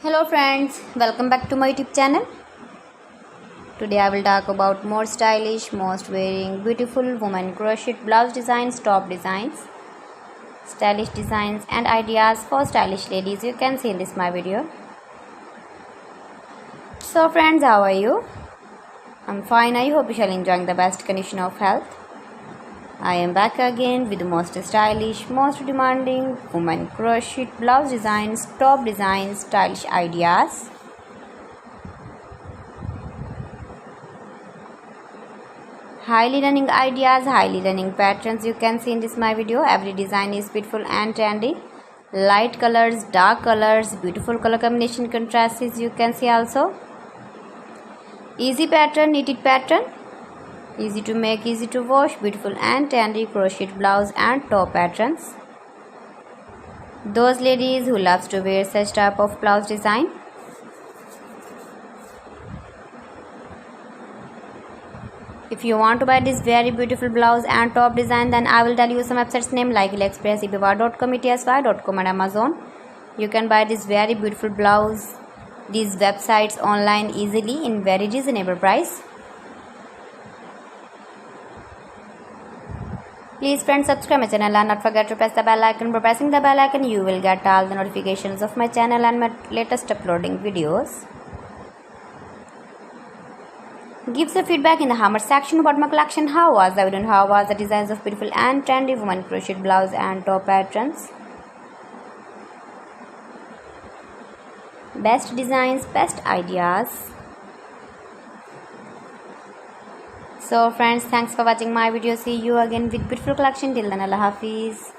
Hello friends, welcome back to my YouTube channel. Today I will talk about more stylish, most wearing, beautiful women crochet blouse designs, top designs, stylish designs and ideas for stylish ladies. You can see in this my video. So friends, how are you? I'm fine. I hope you shall enjoying the best condition of health. I am back again with the most stylish, most demanding women crochet blouse designs, top designs, stylish ideas. Highly running ideas, highly running patterns you can see in this my video. Every design is beautiful and trendy. Light colors, dark colors, beautiful color combination contrasts you can see also. Easy pattern, knitted pattern. Easy to make, easy to wash, beautiful and trendy crochet blouse and top patterns. Those ladies who loves to wear such type of blouse design. If you want to buy this very beautiful blouse and top design, then I will tell you some websites name like AliExpress, eBay.com, etsy.com and Amazon. You can buy this very beautiful blouse, these websites online easily in very reasonable price. Please friends, subscribe my channel and not forget to press the bell icon. By pressing the bell icon, you will get all the notifications of my channel and my latest uploading videos. Give the feedback in the comment section about my collection. How was the video and how was the designs of beautiful and trendy women crochet blouse and top patterns. Best designs, best ideas. So friends, thanks for watching my video. See you again with beautiful collection. Till then, Allah Hafiz.